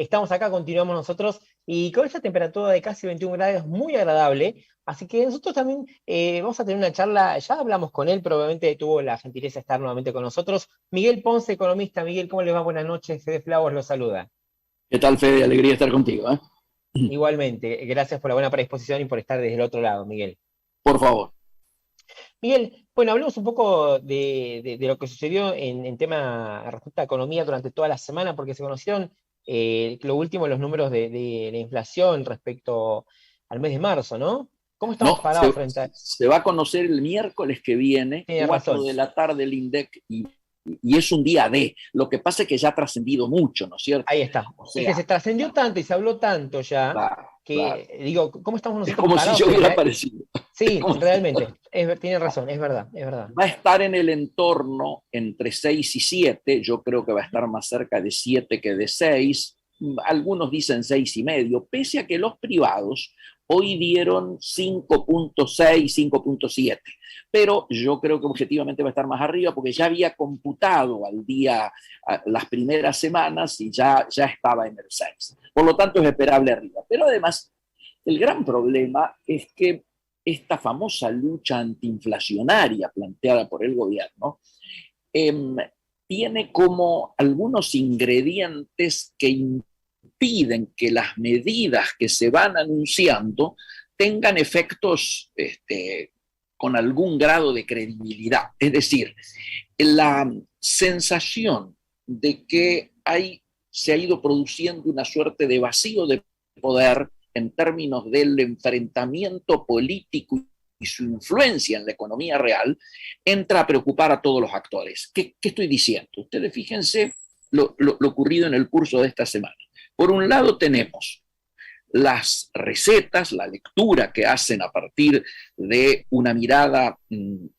estamos acá, continuamos nosotros, y con esta temperatura de casi 21 grados muy agradable, así que nosotros también vamos a tener una charla, ya hablamos con él, probablemente tuvo la gentileza de estar nuevamente con nosotros. Miguel Ponce, economista. Miguel, ¿cómo le va? Buenas noches, Fede Flavos lo saluda. ¿Qué tal, Fede? Alegría estar contigo, ¿eh? Igualmente, gracias por la buena predisposición y por estar desde el otro lado, Miguel. Por favor. Miguel, bueno, hablemos un poco de lo que sucedió en tema respecto a economía durante toda la semana, porque se conocieron lo último, los números de la inflación respecto al mes de marzo, ¿no? ¿Cómo estamos No, parados frente a...? se va a conocer el miércoles que viene, Tiene 4 razón, de la tarde, el INDEC, y es un día D. Lo que pasa es que ya ha trascendido mucho, ¿no es cierto? ahí está. O Es que sea, se trascendió tanto y se habló tanto ya, claro, claro. que digo, ¿cómo estamos Es nosotros como si parados yo frente hubiera a...? aparecido. Es Sí, como si- realmente, tiene razón, es verdad, es verdad. Va a estar en el entorno entre 6 y 7. Yo creo que va a estar más cerca de 7 que de 6. Algunos dicen 6,5, pese a que los privados hoy dieron 5,6, 5,7. Pero yo creo que objetivamente va a estar más arriba porque ya había computado al día las primeras semanas y ya estaba en el 6. Por lo tanto, es esperable arriba. Pero además, el gran problema es que esta famosa lucha antiinflacionaria planteada por el gobierno eh, tiene como algunos ingredientes que impiden que las medidas que se van anunciando tengan efectos con algún grado de credibilidad. Es decir, la sensación de que se ha ido produciendo una suerte de vacío de poder en términos del enfrentamiento político y su influencia en la economía real, entra a preocupar a todos los actores. ¿Qué estoy diciendo? Ustedes fíjense lo ocurrido en el curso de esta semana. Por un lado tenemos las recetas, la lectura que hacen a partir de una mirada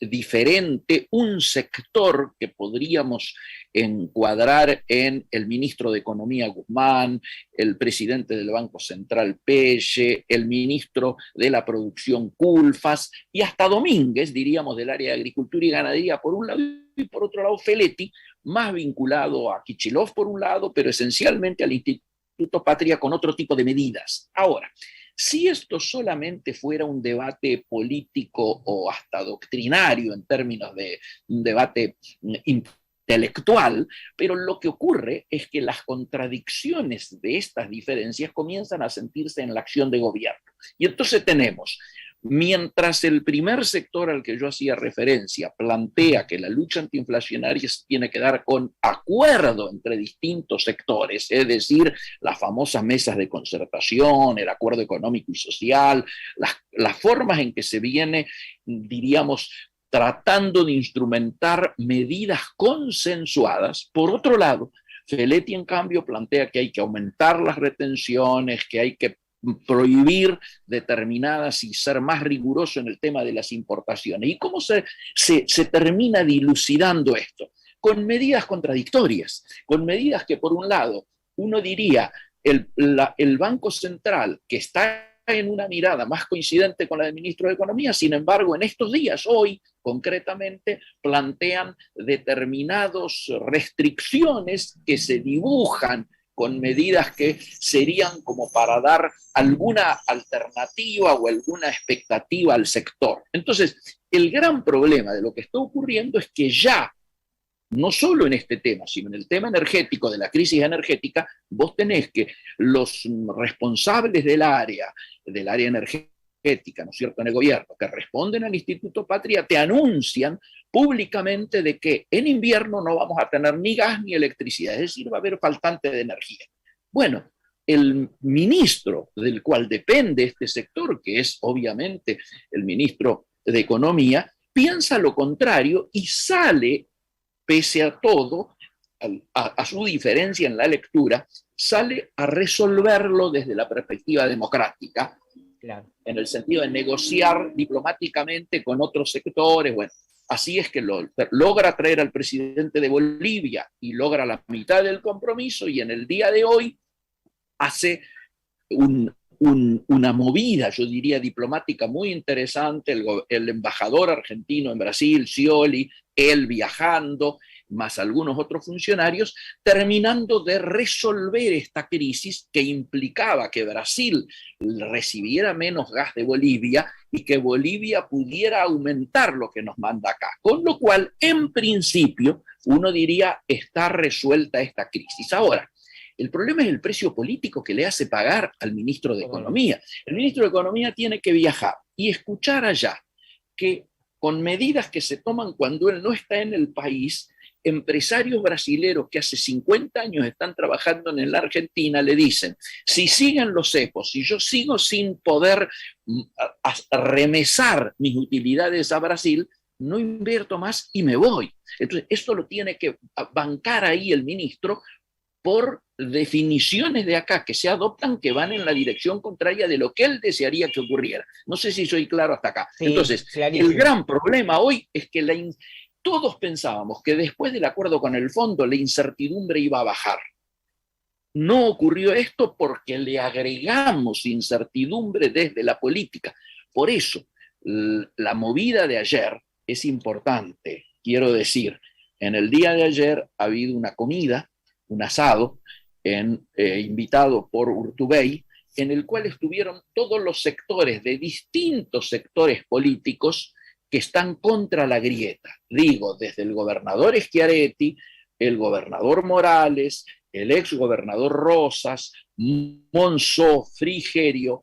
diferente, un sector que podríamos encuadrar en el ministro de Economía Guzmán, el presidente del Banco Central Pelle, el ministro de la Producción Culfas y hasta Domínguez, diríamos, del área de Agricultura y Ganadería por un lado y por otro lado Feletti, más vinculado a Kicillof por un lado, pero esencialmente al Instituto Patria con otro tipo de medidas. Ahora, si esto solamente fuera un debate político o hasta doctrinario en términos de un debate intelectual, pero lo que ocurre es que las contradicciones de estas diferencias comienzan a sentirse en la acción de gobierno. Y entonces tenemos, mientras el primer sector al que yo hacía referencia plantea que la lucha antiinflacionaria se tiene que dar con acuerdo entre distintos sectores, es decir, las famosas mesas de concertación, el acuerdo económico y social, las formas en que se viene, diríamos, tratando de instrumentar medidas consensuadas. Por otro lado, Feletti, en cambio, plantea que hay que aumentar las retenciones, que hay que prohibir determinadas y ser más riguroso en el tema de las importaciones. ¿Y cómo se termina dilucidando esto? Con medidas contradictorias, con medidas que por un lado uno diría el Banco Central, que está en una mirada más coincidente con la del ministro de Economía, sin embargo, en estos días, hoy concretamente, plantean determinadas restricciones que se dibujan con medidas que serían como para dar alguna alternativa o alguna expectativa al sector. Entonces, el gran problema de lo que está ocurriendo es que ya, no solo en este tema, sino en el tema energético, de la crisis energética, vos tenés que los responsables del área energética, ¿no es cierto?, en el gobierno, que responden al Instituto Patria, te anuncian públicamente de que en invierno no vamos a tener ni gas ni electricidad, es decir, va a haber faltante de energía. Bueno, el ministro del cual depende este sector, que es obviamente el ministro de Economía, piensa lo contrario y sale, pese a todo, a su diferencia en la lectura, sale a resolverlo desde la perspectiva democrática, Claro. en el sentido de negociar diplomáticamente con otros sectores. Bueno, así es que logra traer al presidente de Bolivia y logra la mitad del compromiso, y en el día de hoy hace una movida, yo diría, diplomática muy interesante, el embajador argentino en Brasil, Scioli, él viajando, más algunos otros funcionarios, terminando de resolver esta crisis que implicaba que Brasil recibiera menos gas de Bolivia y que Bolivia pudiera aumentar lo que nos manda acá. Con lo cual, en principio, uno diría, está resuelta esta crisis. Ahora, el problema es el precio político que le hace pagar al ministro de Economía. El ministro de Economía tiene que viajar y escuchar allá que con medidas que se toman cuando él no está en el país, empresarios brasileros que hace 50 años están trabajando en la Argentina le dicen, si siguen los cepos, si yo sigo sin poder remesar mis utilidades a Brasil, no invierto más y me voy. Entonces, esto lo tiene que bancar ahí el ministro por definiciones de acá que se adoptan que van en la dirección contraria de lo que él desearía que ocurriera. No sé si soy claro hasta acá. Sí, entonces, clarísimo. el gran problema hoy es que todos pensábamos que después del acuerdo con el fondo la incertidumbre iba a bajar. No ocurrió esto porque le agregamos incertidumbre desde la política. Por eso, la movida de ayer es importante. Quiero decir, en el día de ayer ha habido una comida, un asado, invitado por Urtubey, en el cual estuvieron todos los sectores de distintos sectores políticos que están contra la grieta. Digo, desde el gobernador Schiaretti, el gobernador Morales, el ex gobernador Rosas, Monzó, Frigerio,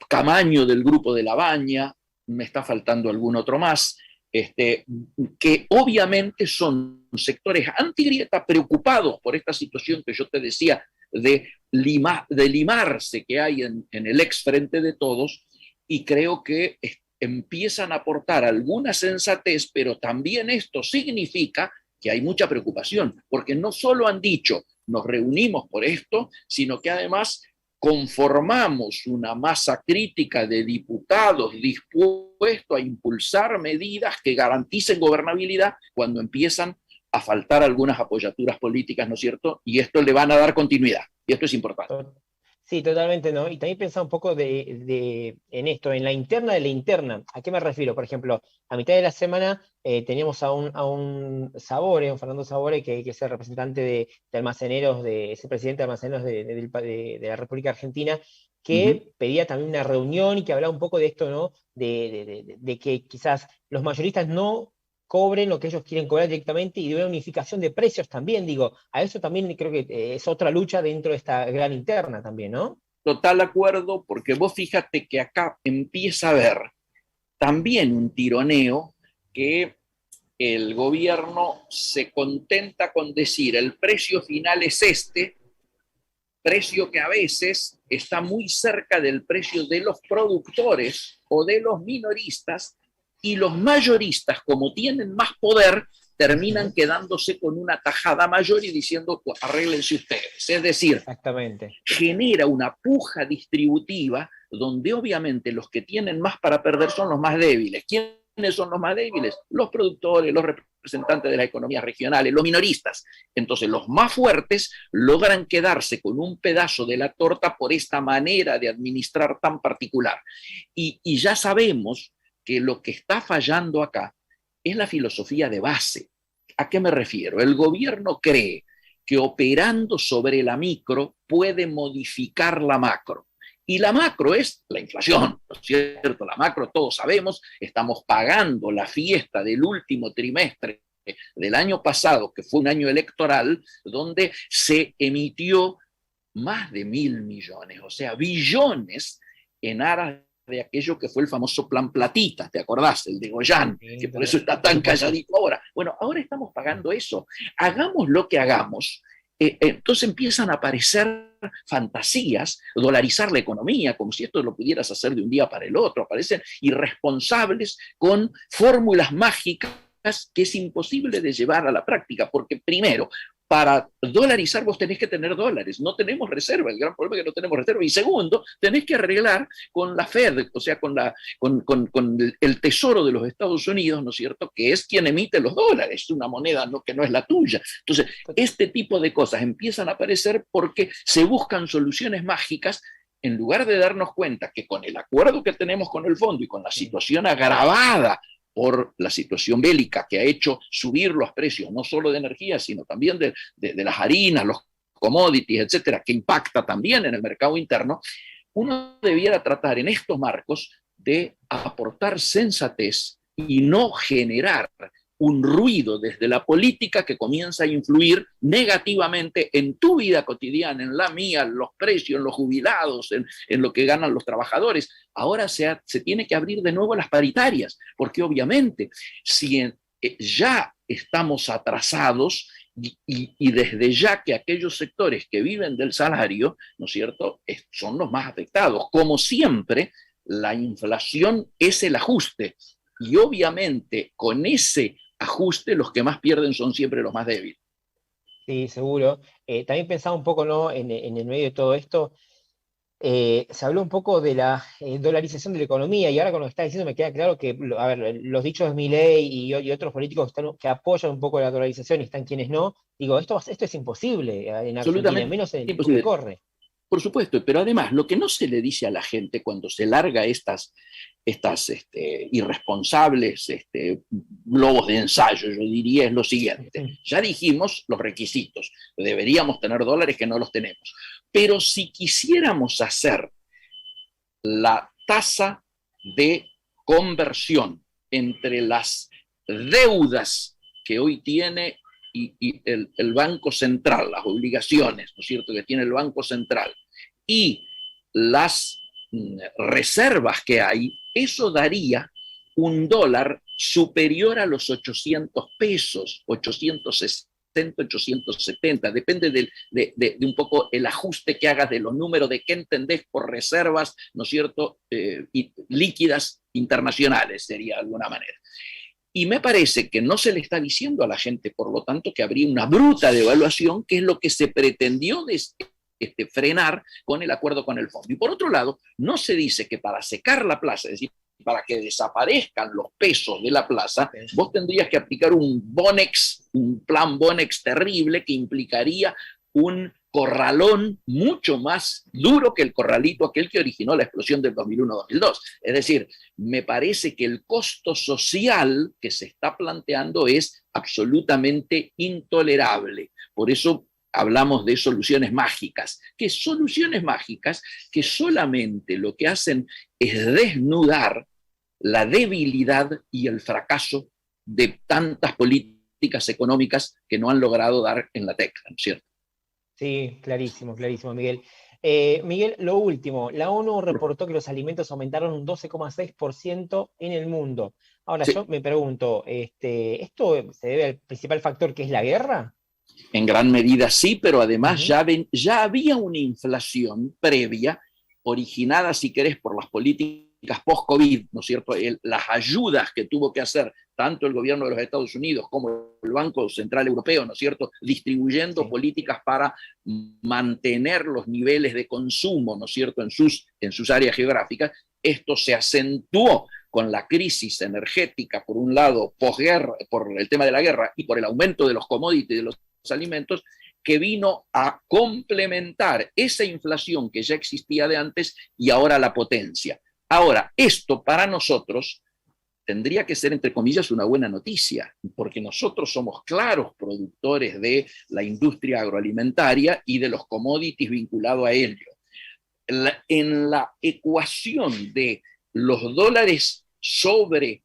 Camaño del Grupo de La Baña, me está faltando algún otro más, que obviamente son sectores antigrieta preocupados por esta situación que yo te decía de limarse que hay en el ex Frente de Todos, y creo que empiezan a aportar alguna sensatez, pero también esto significa que hay mucha preocupación, porque no solo han dicho nos reunimos por esto, sino que además conformamos una masa crítica de diputados dispuestos a impulsar medidas que garanticen gobernabilidad cuando empiezan a faltar algunas apoyaturas políticas, ¿no es cierto? Y esto le van a dar continuidad, y esto es importante. Sí, totalmente, ¿no? Y también pensaba un poco en esto, en la interna de la interna. ¿A qué me refiero? Por ejemplo, a mitad de la semana teníamos a un Sabore, un Fernando Sabore, que es el representante de almaceneros, es el presidente de almaceneros de la República Argentina, que pedía también una reunión y que hablaba un poco de esto, ¿no? De que quizás los mayoristas no cobren lo que ellos quieren cobrar directamente y de una unificación de precios también, digo, a eso también creo que es otra lucha dentro de esta gran interna también, ¿no? Total acuerdo, porque vos fíjate que acá empieza a haber también un tironeo que el gobierno se contenta con decir el precio final es este, precio que a veces está muy cerca del precio de los productores o de los minoristas, y los mayoristas, como tienen más poder, terminan quedándose con una tajada mayor y diciendo, pues, arréglense ustedes. Es decir, exactamente, genera una puja distributiva donde obviamente los que tienen más para perder son los más débiles. ¿Quiénes son los más débiles? Los productores, los representantes de las economías regionales, los minoristas. Entonces los más fuertes logran quedarse con un pedazo de la torta por esta manera de administrar tan particular. Y ya sabemos que lo que está fallando acá es la filosofía de base. ¿A qué me refiero? El gobierno cree que operando sobre la micro puede modificar la macro. Y la macro es la inflación, ¿no es cierto? La macro, todos sabemos, estamos pagando la fiesta del último trimestre del año pasado, que fue un año electoral, donde se emitió más de 1.000 millones, o sea, billones en aras de aquello que fue el famoso plan Platita, ¿te acordás? El de Goyán, que por eso está tan calladito ahora. Bueno, ahora estamos pagando eso. Hagamos lo que hagamos. Entonces empiezan a aparecer fantasías, dolarizar la economía, como si esto lo pudieras hacer de un día para el otro. Aparecen irresponsables con fórmulas mágicas que es imposible de llevar a la práctica, porque primero, para dolarizar vos tenés que tener dólares, no tenemos reserva, el gran problema es que no tenemos reserva, y segundo, tenés que arreglar con la Fed, o sea, con el Tesoro de los Estados Unidos, ¿no es cierto?, que es quien emite los dólares, una moneda que no es la tuya. Entonces, este tipo de cosas empiezan a aparecer porque se buscan soluciones mágicas en lugar de darnos cuenta que con el acuerdo que tenemos con el fondo y con la situación agravada por la situación bélica que ha hecho subir los precios, no solo de energía, sino también de las harinas, los commodities, etcétera, que impacta también en el mercado interno, uno debiera tratar en estos marcos de aportar sensatez y no generar un ruido desde la política que comienza a influir negativamente en tu vida cotidiana, en la mía, en los precios, en los jubilados, en lo que ganan los trabajadores. Ahora se tiene que abrir de nuevo las paritarias, porque obviamente si ya estamos atrasados y desde ya que aquellos sectores que viven del salario, ¿no es cierto?, son los más afectados. Como siempre, la inflación es el ajuste y obviamente con ese ajuste los que más pierden son siempre los más débiles. Sí, seguro. También pensaba un poco, ¿no?, en el medio de todo esto, se habló un poco de la dolarización de la economía, y ahora con lo que está diciendo me queda claro que, a ver, los dichos de Milei y otros políticos que apoyan un poco la dolarización y están quienes no, digo, esto es imposible en Argentina, Absolutamente menos en el tiempo que imposible. corre. Por supuesto, pero además lo que no se le dice a la gente cuando se larga estas irresponsables globos de ensayo, yo diría, es lo siguiente. Ya dijimos los requisitos, deberíamos tener dólares que no los tenemos, pero si quisiéramos hacer la tasa de conversión entre las deudas que hoy tiene y el Banco Central, las obligaciones, ¿no es cierto?, que tiene el Banco Central, y las reservas que hay, eso daría un dólar superior a los 800 pesos, 860, 870, depende de un poco el ajuste que hagas de los números, de qué entendés por reservas, ¿no es cierto?, líquidas internacionales, sería de alguna manera. Y me parece que no se le está diciendo a la gente, por lo tanto, que habría una bruta devaluación, que es lo que se pretendió frenar con el acuerdo con el fondo. Y por otro lado, no se dice que para secar la plaza, es decir, para que desaparezcan los pesos de la plaza, vos tendrías que aplicar un Bonex, un plan Bonex terrible que implicaría un corralón mucho más duro que el corralito aquel que originó la explosión del 2001-2002. Es decir, me parece que el costo social que se está planteando es absolutamente intolerable. Por eso hablamos de soluciones mágicas, que soluciones mágicas que solamente lo que hacen es desnudar la debilidad y el fracaso de tantas políticas económicas que no han logrado dar en la tecla, ¿no es cierto? Sí, clarísimo, clarísimo, Miguel. Miguel, lo último, la ONU reportó que los alimentos aumentaron un 12,6% en el mundo. Ahora, Sí. yo me pregunto, ¿esto se debe al principal factor que es la guerra? En gran medida sí, pero además ya había una inflación previa, originada, si querés, por las políticas post-COVID, ¿no es cierto? Las ayudas que tuvo que hacer tanto el gobierno de los Estados Unidos como el Banco Central Europeo, ¿no es cierto?, distribuyendo políticas para mantener los niveles de consumo, ¿no es cierto?, en sus áreas geográficas. Esto se acentuó con la crisis energética, por un lado, posguerra, por el tema de la guerra y por el aumento de los commodities, de los alimentos, que vino a complementar esa inflación que ya existía de antes y ahora la potencia. Ahora, esto para nosotros tendría que ser, entre comillas, una buena noticia, porque nosotros somos claros productores de la industria agroalimentaria y de los commodities vinculados a ello. En la ecuación de los dólares sobre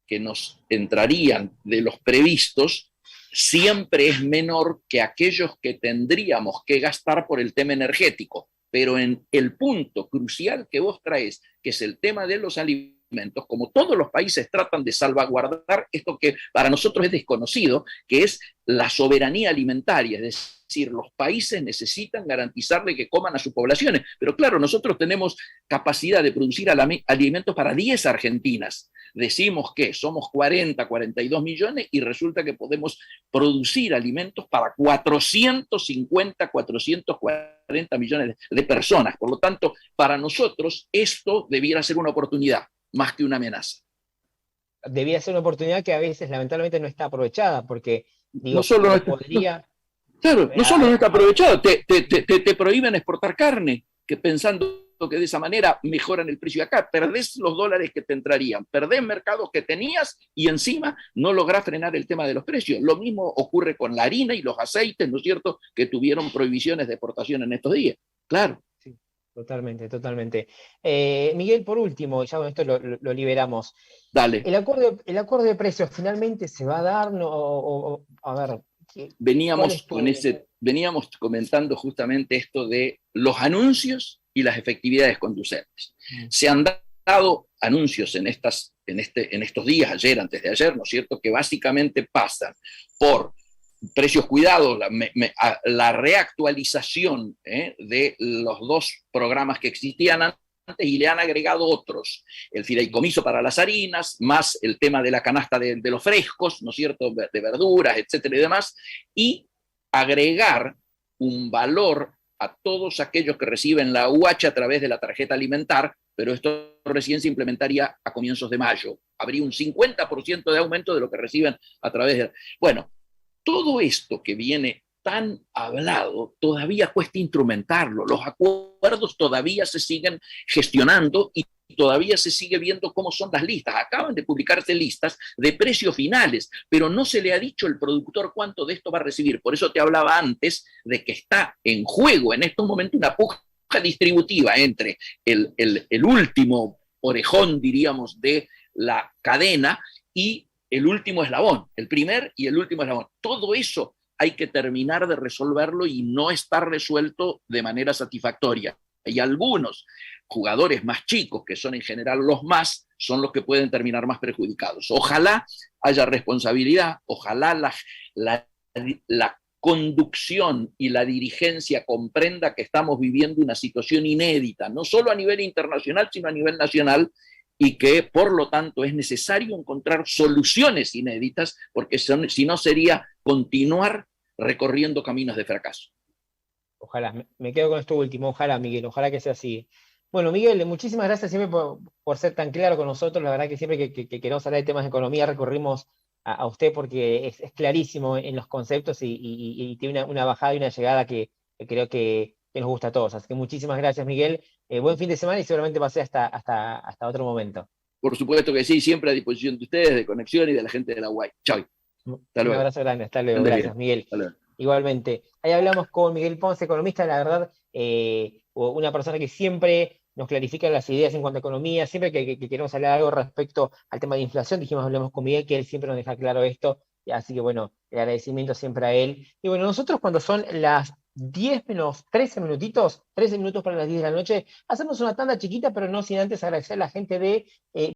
que nos entrarían de los previstos, siempre es menor que aquellos que tendríamos que gastar por el tema energético. Pero en el punto crucial que vos traes, que es el tema de los alimentos, como todos los países tratan de salvaguardar esto que para nosotros es desconocido, que es la soberanía alimentaria, es decir, los países necesitan garantizarle que coman a sus poblaciones. Pero claro, nosotros tenemos capacidad de producir alimentos para 10 Argentinas. Decimos que somos 40, 42 millones y resulta que podemos producir alimentos para 450, 440 millones de personas. Por lo tanto, para nosotros esto debiera ser una oportunidad más que una amenaza. Debía ser una oportunidad que a veces lamentablemente no está aprovechada, porque digo, no solo no podría... Claro, no solo no está aprovechado, te prohíben exportar carne, que pensando que de esa manera mejoran el precio de acá. Perdés los dólares que te entrarían, perdés mercados que tenías y encima no lográs frenar el tema de los precios. Lo mismo ocurre con la harina y los aceites, ¿no es cierto?, que tuvieron prohibiciones de exportación en estos días. Claro. Sí, totalmente, totalmente. Miguel, por último, ya con esto lo liberamos. Dale. El acuerdo de precios finalmente se va a dar, no, a ver, ¿cuál es Veníamos comentando justamente esto de los anuncios y las efectividades conducentes. Se han dado anuncios en estos días, ayer, antes de ayer, ¿no es cierto?, que básicamente pasan por precios cuidados, la reactualización de los dos programas que existían antes y le han agregado otros, el fideicomiso para las harinas, más el tema de la canasta de los frescos, ¿no es cierto?, de verduras, etcétera y demás, y agregar un valor a todos aquellos que reciben la UH a través de la tarjeta alimentar, pero esto recién se implementaría a comienzos de mayo. Habría un 50% de aumento de lo que reciben a través de... Bueno, todo esto que viene tan hablado, todavía cuesta instrumentarlo. Los acuerdos todavía se siguen gestionando y todavía se sigue viendo cómo son las listas. Acaban de publicarse listas de precios finales, pero no se le ha dicho al productor cuánto de esto va a recibir. Por eso te hablaba antes de que está en juego en estos momentos una puja distributiva entre el último orejón, diríamos, de la cadena y el último eslabón, el primer y el último eslabón. Todo eso hay que terminar de resolverlo y no está resuelto de manera satisfactoria. Y algunos jugadores más chicos, que son en general los más, son los que pueden terminar más perjudicados. Ojalá haya responsabilidad, ojalá la conducción y la dirigencia comprenda que estamos viviendo una situación inédita, no solo a nivel internacional, sino a nivel nacional, y que por lo tanto es necesario encontrar soluciones inéditas, porque si no sería continuar recorriendo caminos de fracaso. Ojalá, me quedo con esto último, ojalá, Miguel, ojalá que sea así. Bueno, Miguel, muchísimas gracias siempre por ser tan claro con nosotros. La verdad que siempre que queremos hablar de temas de economía recurrimos a usted porque es clarísimo en los conceptos y tiene una bajada y una llegada que creo que nos gusta a todos. Así que muchísimas gracias, Miguel. Buen fin de semana y seguramente pasé hasta otro momento. Por supuesto que sí, siempre a disposición de ustedes, de Conexión y de la gente de la UAI. Chau. Hasta luego. Un abrazo grande, hasta luego. Gracias, Miguel. Hasta luego. Igualmente. Ahí hablamos con Miguel Ponce, economista, la verdad, una persona que siempre nos clarifica las ideas en cuanto a economía, siempre que queremos hablar algo respecto al tema de inflación, dijimos hablemos con Miguel, que él siempre nos deja claro esto, así que bueno, el agradecimiento siempre a él. Y bueno, nosotros cuando son las 10 menos 13 minutitos, 13 minutos para las 10 de la noche, hacemos una tanda chiquita, pero no sin antes agradecer a la gente de